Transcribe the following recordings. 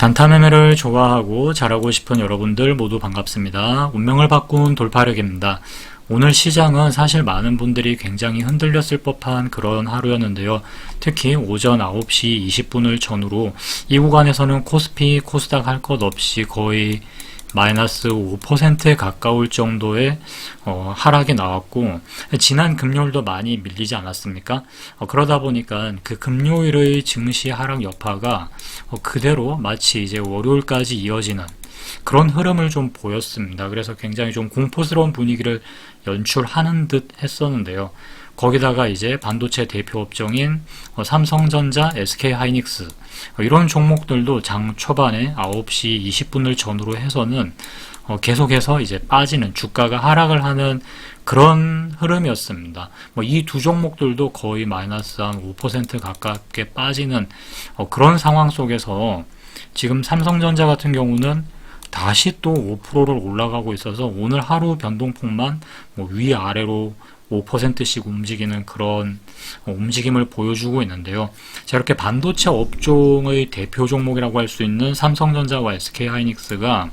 단타 매매를 좋아하고 잘하고 싶은 여러분들 모두 반갑습니다. 운명을 바꾼 돌파력입니다. 오늘 시장은 사실 많은 분들이 굉장히 흔들렸을 법한 그런 하루였는데요. 특히 오전 9시 20분을 전후로 이 구간에서는 코스피, 코스닥 할 것 없이 거의 마이너스 5%에 가까울 정도의 하락이 나왔고, 지난 금요일도 많이 밀리지 않았습니까? 그러다 보니까 그 금요일의 증시 하락 여파가 그대로 마치 이제 월요일까지 이어지는 그런 흐름을 좀 보였습니다. 그래서 굉장히 좀 공포스러운 분위기를 연출하는 듯 했었는데요. 거기다가 이제 반도체 대표 업종인 삼성전자, SK하이닉스 이런 종목들도 장 초반에 9시 20분을 전후로 해서는 계속해서 이제 빠지는, 주가가 하락을 하는 그런 흐름이었습니다. 이 두 종목들도 거의 마이너스 한 5% 가깝게 빠지는 그런 상황 속에서 지금 삼성전자 같은 경우는 다시 또 5%를 올라가고 있어서 오늘 하루 변동폭만 위아래로 5%씩 움직이는 그런 움직임을 보여주고 있는데요. 자, 이렇게 반도체 업종의 대표 종목이라고 할 수 있는 삼성전자와 SK하이닉스가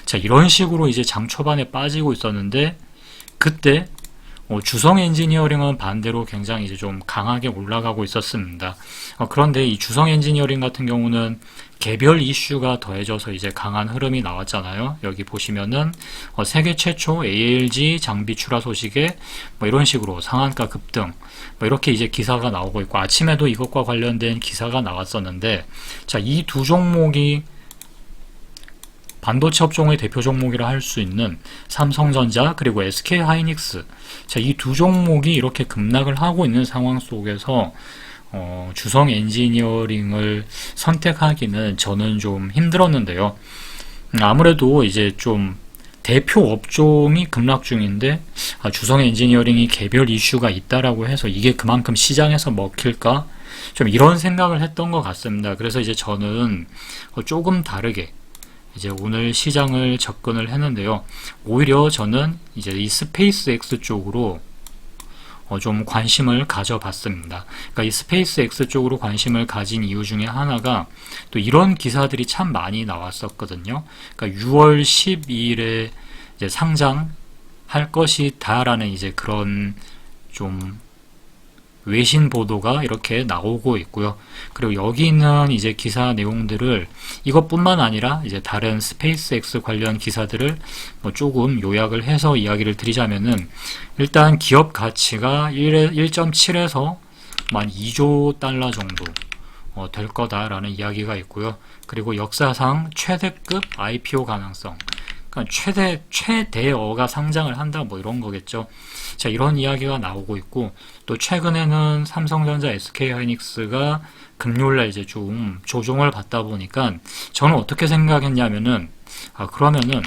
자, 이런 식으로 이제 장 초반에 빠지고 있었는데, 그때 주성 엔지니어링은 반대로 굉장히 이제 좀 강하게 올라가고 있었습니다. 그런데 이 주성 엔지니어링 같은 경우는 개별 이슈가 더해져서 이제 강한 흐름이 나왔잖아요. 여기 보시면은 세계 최초 ALG 장비 출하 소식에 이런 식으로 상한가 급등 이렇게 이제 기사가 나오고 있고, 아침에도 이것과 관련된 기사가 나왔었는데, 자, 이 두 종목이 반도체 업종의 대표 종목이라 할 수 있는 삼성전자 그리고 SK하이닉스, 자, 이 두 종목이 이렇게 급락을 하고 있는 상황 속에서 주성 엔지니어링을 선택하기는 저는 좀 힘들었는데요. 아무래도 이제 좀 대표 업종이 급락 중인데 주성 엔지니어링이 개별 이슈가 있다라고 해서 이게 그만큼 시장에서 먹힐까? 좀 이런 생각을 했던 것 같습니다. 그래서 이제 저는 조금 다르게 이제 오늘 시장을 접근을 했는데요. 오히려 저는 이제 이 스페이스X 쪽으로 좀 관심을 가져봤습니다. 그러니까 이 스페이스X 쪽으로 관심을 가진 이유 중에 하나가 또 이런 기사들이 참 많이 나왔었거든요. 그러니까 6월 12일에 이제 상장할 것이다라는 이제 그런 좀 외신 보도가 이렇게 나오고 있고요. 그리고 여기 있는 이제 기사 내용들을 이것뿐만 아니라 이제 다른 스페이스X 관련 기사들을 조금 요약을 해서 이야기를 드리자면은, 일단 기업 가치가 1.7에서 만 2조 달러 정도 될 거다라는 이야기가 있고요. 그리고 역사상 최대급 IPO 가능성, 최대어가 상장을 한다 이런 거겠죠. 자, 이런 이야기가 나오고 있고, 또 최근에는 삼성전자, SK하이닉스가 금요일날 이제 좀 조정을 받다 보니까 저는 어떻게 생각했냐면은, 그러면은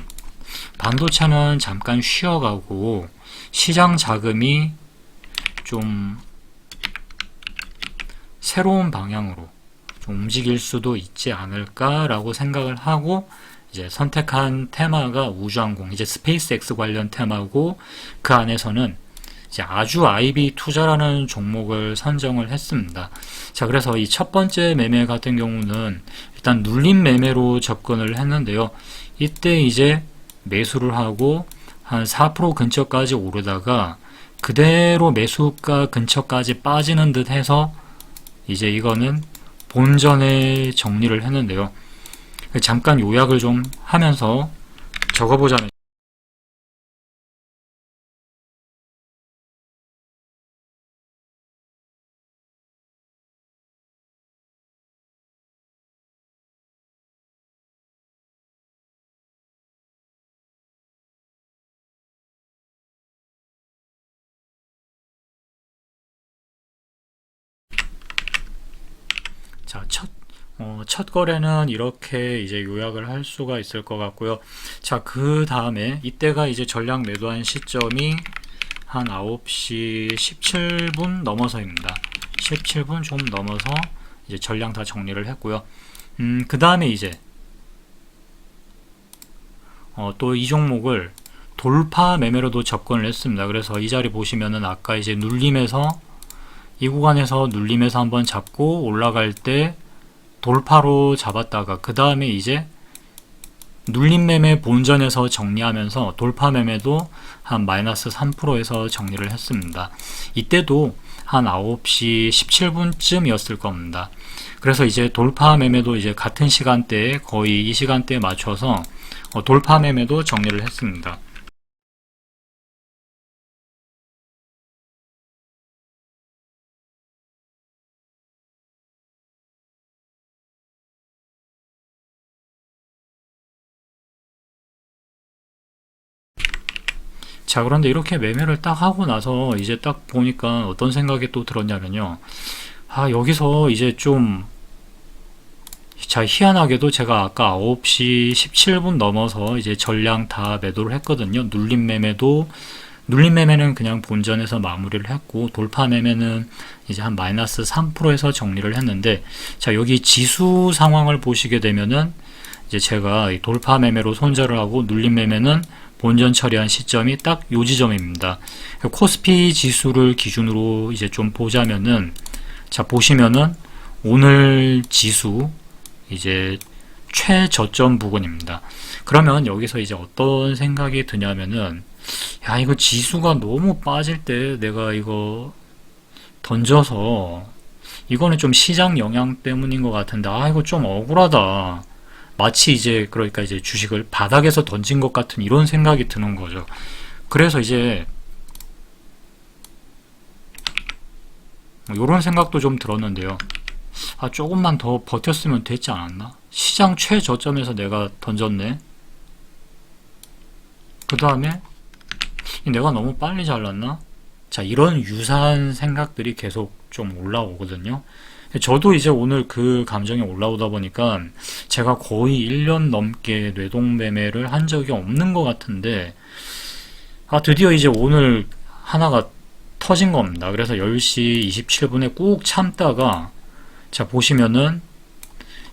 반도체는 잠깐 쉬어가고 시장 자금이 좀 새로운 방향으로 좀 움직일 수도 있지 않을까라고 생각을 하고 이제 선택한 테마가 우주항공, 이제 스페이스X 관련 테마고, 그 안에서는 이제 아주 IB 투자라는 종목을 선정을 했습니다. 자, 그래서 이 첫 번째 매매 같은 경우는 일단 눌림 매매로 접근을 했는데요. 이때 이제 매수를 하고 한 4% 근처까지 오르다가 그대로 매수가 근처까지 빠지는 듯 해서 이제 이거는 본전에 정리를 했는데요. 잠깐 요약을 좀 하면서 적어보자면, 자, 첫 거래는 이렇게 이제 요약을 할 수가 있을 것 같고요. 자, 그 다음에 이때가 이제 전량 매도한 시점이 한 9시 17분 넘어서입니다. 17분 좀 넘어서 이제 전량 다 정리를 했고요. 그 다음에 이제 또 이 종목을 돌파 매매로도 접근을 했습니다. 그래서 이 자리 보시면은 아까 이제 눌림에서 이 구간에서 눌림에서 한번 잡고 올라갈 때 돌파로 잡았다가 그 다음에 이제 눌림 매매 본전에서 정리하면서 돌파 매매도 한 마이너스 3%에서 정리를 했습니다. 이때도 한 9시 17분쯤이었을 겁니다. 그래서 이제 돌파 매매도 이제 같은 시간대에 거의 이 시간대에 맞춰서 돌파 매매도 정리를 했습니다. 자, 그런데 이렇게 매매를 딱 하고 나서 이제 딱 보니까 어떤 생각이 또 들었냐면요. 아, 여기서 이제 좀, 자, 희한하게도 제가 아까 9시 17분 넘어서 이제 전량 다 매도를 했거든요. 눌림 매매는 그냥 본전에서 마무리를 했고, 돌파 매매는 이제 한 마이너스 3%에서 정리를 했는데, 자, 여기 지수 상황을 보시게 되면은, 이제 제가 이 돌파 매매로 손절을 하고, 눌림 매매는 본전 처리한 시점이 딱 요 지점입니다. 코스피 지수를 기준으로 이제 좀 보자면은, 자, 보시면은, 오늘 지수, 이제 최저점 부근입니다. 그러면 여기서 이제 어떤 생각이 드냐면은, 야, 이거 지수가 너무 빠질 때 내가 이거 던져서, 이거는 좀 시장 영향 때문인 것 같은데, 아, 이거 좀 억울하다. 마치 이제, 그러니까 이제 주식을 바닥에서 던진 것 같은 이런 생각이 드는 거죠. 그래서 이제, 이런 생각도 좀 들었는데요. 아, 조금만 더 버텼으면 됐지 않았나? 시장 최저점에서 내가 던졌네. 그 다음에 내가 너무 빨리 잘랐나? 자, 이런 유사한 생각들이 계속 좀 올라오거든요. 저도 이제 오늘 그 감정이 올라오다 보니까 제가 거의 1년 넘게 뇌동매매를 한 적이 없는 것 같은데, 아, 드디어 이제 오늘 하나가 터진 겁니다. 그래서 10시 27분에 꾹 참다가, 자, 보시면은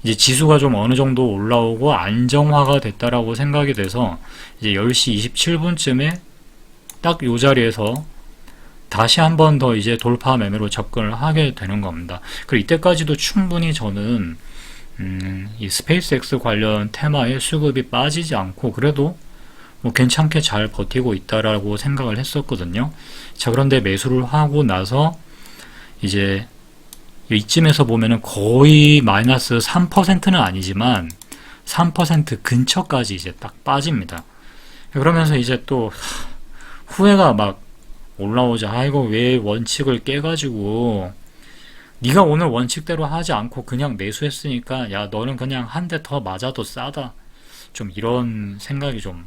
이제 지수가 좀 어느 정도 올라오고 안정화가 됐다라고 생각이 돼서 이제 10시 27분쯤에 딱 요 자리에서 다시 한 번 더 이제 돌파 매매로 접근을 하게 되는 겁니다. 그리고 이때까지도 충분히 저는 이 스페이스X 관련 테마의 수급이 빠지지 않고 그래도 뭐 괜찮게 잘 버티고 있다라고 생각을 했었거든요. 자, 그런데 매수를 하고 나서 이제 이쯤에서 보면은 거의 마이너스 3%는 아니지만 3% 근처까지 이제 딱 빠집니다. 그러면서 이제 또 후회가 막 올라오자. 아, 이거 왜 원칙을 깨가지고 네가 오늘 원칙대로 하지 않고 그냥 매수했으니까 야, 너는 그냥 한 대 더 맞아도 싸다. 좀 이런 생각이 좀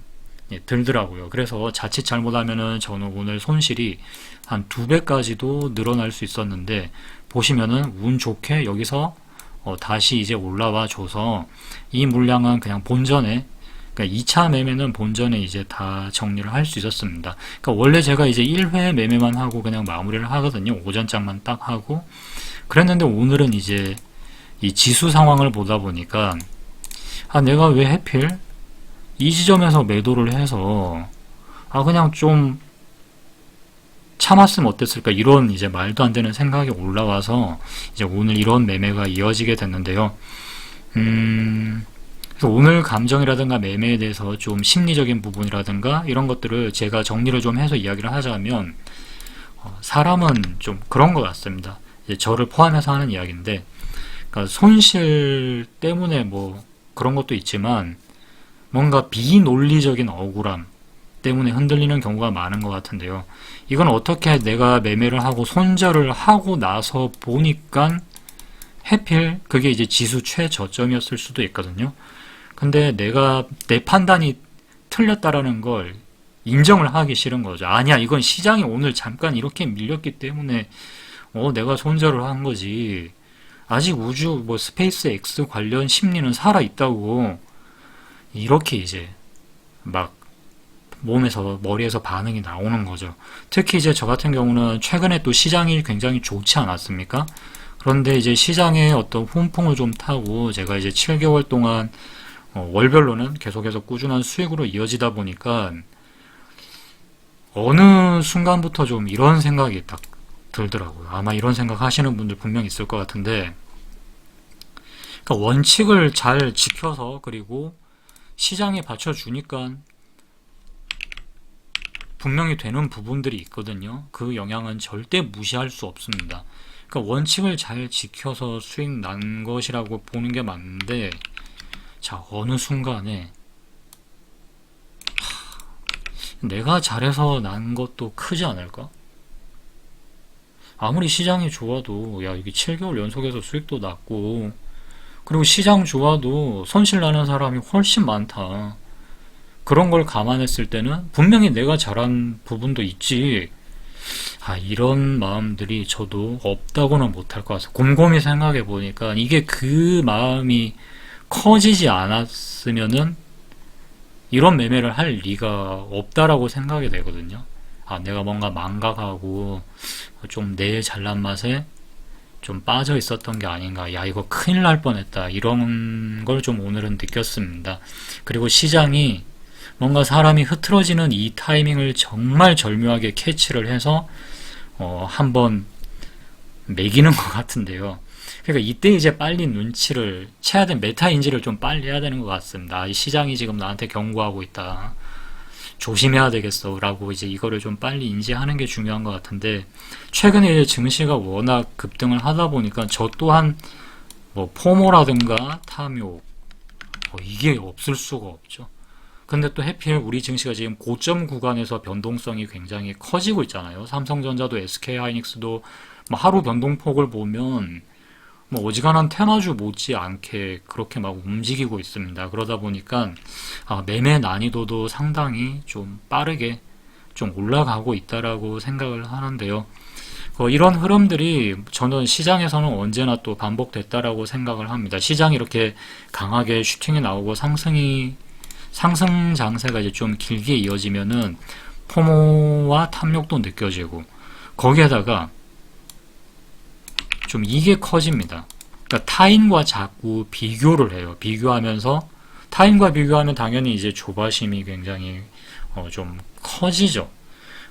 들더라고요. 그래서 자칫 잘못하면은 저는 오늘 손실이 한 2배까지도 늘어날 수 있었는데 보시면은 운 좋게 여기서 다시 이제 올라와 줘서 이 물량은 그냥 본전에, 그러니까 2차 매매는 본전에 이제 다 정리를 할 수 있었습니다. 그러니까 원래 제가 이제 1회 매매만 하고 그냥 마무리를 하거든요. 오전장만 딱 하고. 그랬는데 오늘은 이제 이 지수 상황을 보다 보니까 아, 내가 왜 하필 이 지점에서 매도를 해서 아, 그냥 좀 참았으면 어땠을까, 이런 이제 말도 안 되는 생각이 올라와서 이제 오늘 이런 매매가 이어지게 됐는데요. 그래서 오늘 감정이라든가 매매에 대해서 좀 심리적인 부분이라든가 이런 것들을 제가 정리를 좀 해서 이야기를 하자면 사람은 좀 그런 것 같습니다. 이제 저를 포함해서 하는 이야기인데, 그러니까 손실 때문에 뭐 그런 것도 있지만 뭔가 비논리적인 억울함 때문에 흔들리는 경우가 많은 것 같은데요. 이건 어떻게 내가 매매를 하고 손절을 하고 나서 보니까 해필 그게 이제 지수 최저점이었을 수도 있거든요. 근데 내가 내 판단이 틀렸다라는 걸 인정을 하기 싫은 거죠. 아니야, 이건 시장이 오늘 잠깐 이렇게 밀렸기 때문에 내가 손절을 한 거지. 아직 우주 뭐 스페이스 X 관련 심리는 살아 있다고. 이렇게 이제 막 몸에서, 머리에서 반응이 나오는 거죠. 특히 이제 저 같은 경우는 최근에 또 시장이 굉장히 좋지 않았습니까? 그런데 이제 시장의 어떤 훈풍을 좀 타고 제가 이제 7개월 동안 월별로는 계속해서 꾸준한 수익으로 이어지다 보니까 어느 순간부터 좀 이런 생각이 딱 들더라고요. 아마 이런 생각 하시는 분들 분명 있을 것 같은데, 그러니까 원칙을 잘 지켜서 그리고 시장에 받쳐주니까 분명히 되는 부분들이 있거든요. 그 영향은 절대 무시할 수 없습니다. 그러니까 원칙을 잘 지켜서 수익 난 것이라고 보는 게 맞는데, 자, 어느 순간에 내가 잘해서 난 것도 크지 않을까? 아무리 시장이 좋아도 야, 이게 7개월 연속해서 수익도 났고, 그리고 시장 좋아도 손실 나는 사람이 훨씬 많다. 그런 걸 감안했을 때는 분명히 내가 잘한 부분도 있지. 이런 마음들이 저도 없다고는 못할 것 같아요. 곰곰이 생각해 보니까 이게 그 마음이 커지지 않았으면은 이런 매매를 할 리가 없다라고 생각이 되거든요. 내가 뭔가 망각하고 좀 내 잘난 맛에 좀 빠져 있었던 게 아닌가. 야, 이거 큰일 날 뻔했다. 이런 걸 좀 오늘은 느꼈습니다. 그리고 시장이 뭔가 사람이 흐트러지는 이 타이밍을 정말 절묘하게 캐치를 해서 한번 매기는 것 같은데요. 그러니까 이때 이제 빨리 눈치를 채야 되는, 메타 인지를 좀 빨리 해야 되는 것 같습니다. 이 시장이 지금 나한테 경고하고 있다. 조심해야 되겠어. 라고 이제 이거를 좀 빨리 인지하는 게 중요한 것 같은데, 최근에 이제 증시가 워낙 급등을 하다 보니까 저 또한 뭐 포모라든가 탐욕, 이게 없을 수가 없죠. 근데 또 해필 우리 증시가 지금 고점 구간에서 변동성이 굉장히 커지고 있잖아요. 삼성전자도 SK하이닉스도 뭐 하루 변동폭을 보면 뭐 어지간한 테마주 못지않게 그렇게 막 움직이고 있습니다. 그러다 보니까 매매 난이도도 상당히 좀 빠르게 좀 올라가고 있다라고 생각을 하는데요. 이런 흐름들이 저는 시장에서는 언제나 또 반복됐다라고 생각을 합니다. 시장이 이렇게 강하게 슈팅이 나오고 상승 장세가 이제 좀 길게 이어지면은 포모와 탐욕도 느껴지고, 거기에다가 좀 이게 커집니다. 그러니까 타인과 자꾸 비교를 해요. 비교하면서 타인과 비교하면 당연히 이제 조바심이 굉장히 좀 커지죠.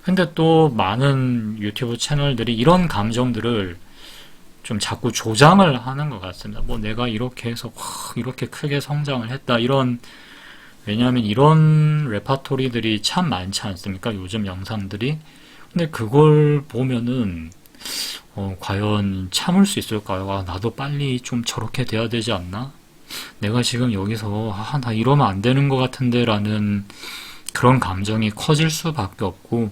근데 또 많은 유튜브 채널들이 이런 감정들을 좀 자꾸 조장을 하는 것 같습니다. 뭐 내가 이렇게 해서 이렇게 크게 성장을 했다, 왜냐하면 이런 레파토리들이 참 많지 않습니까? 요즘 영상들이. 근데 그걸 보면은 과연 참을 수 있을까요? 나도 빨리 좀 저렇게 돼야 되지 않나? 내가 지금 여기서 나 이러면 안 되는 것 같은데 라는 그런 감정이 커질 수밖에 없고,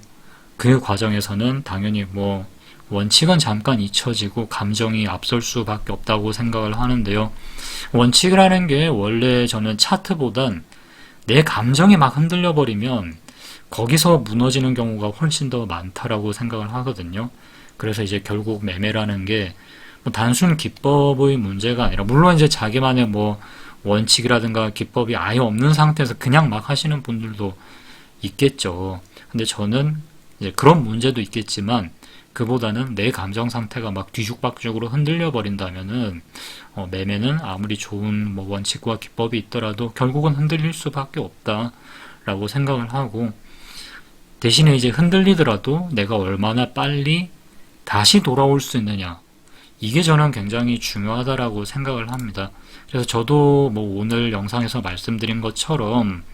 그 과정에서는 당연히 뭐 원칙은 잠깐 잊혀지고 감정이 앞설 수밖에 없다고 생각을 하는데요. 원칙이라는 게 원래 저는 차트보단 내 감정이 막 흔들려 버리면 거기서 무너지는 경우가 훨씬 더 많다라고 생각을 하거든요. 그래서 이제 결국 매매라는 게 뭐 단순 기법의 문제가 아니라, 물론 이제 자기만의 뭐 원칙이라든가 기법이 아예 없는 상태에서 그냥 막 하시는 분들도 있겠죠. 근데 저는 이제 그런 문제도 있겠지만, 그보다는 내 감정 상태가 막 뒤죽박죽으로 흔들려 버린다면은 매매는 아무리 좋은 뭐 원칙과 기법이 있더라도 결국은 흔들릴 수밖에 없다라고 생각을 하고, 대신에 이제 흔들리더라도 내가 얼마나 빨리 다시 돌아올 수 있느냐, 이게 저는 굉장히 중요하다라고 생각을 합니다. 그래서 저도 뭐 오늘 영상에서 말씀드린 것처럼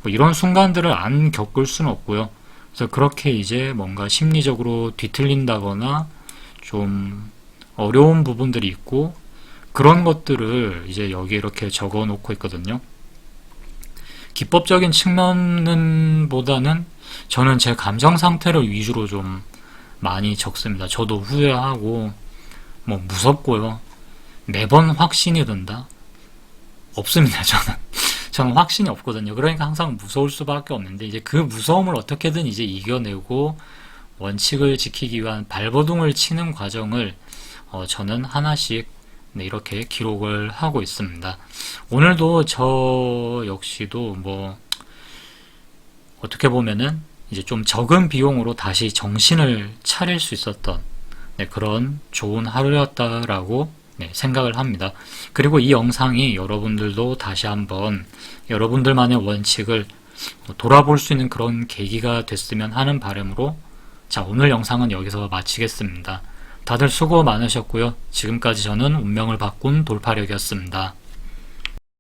뭐 이런 순간들을 안 겪을 수는 없고요. 그래서 그렇게 이제 뭔가 심리적으로 뒤틀린다거나 좀 어려운 부분들이 있고, 그런 것들을 이제 여기 이렇게 적어 놓고 있거든요. 기법적인 측면 보다는 저는 제 감정 상태를 위주로 좀 많이 적습니다. 저도 후회하고 뭐 무섭고요. 매번 확신이 든다? 없습니다. 저는 확신이 없거든요. 그러니까 항상 무서울 수밖에 없는데, 이제 그 무서움을 어떻게든 이제 이겨내고 원칙을 지키기 위한 발버둥을 치는 과정을 저는 하나씩 이렇게 기록을 하고 있습니다. 오늘도 저 역시도 뭐 어떻게 보면은 이제 좀 적은 비용으로 다시 정신을 차릴 수 있었던 그런 좋은 하루였다라고 생각을 합니다. 그리고 이 영상이 여러분들도 다시 한번 여러분들만의 원칙을 돌아볼 수 있는 그런 계기가 됐으면 하는 바람으로, 자, 오늘 영상은 여기서 마치겠습니다. 다들 수고 많으셨고요. 지금까지 저는 운명을 바꾼 돌파력이었습니다.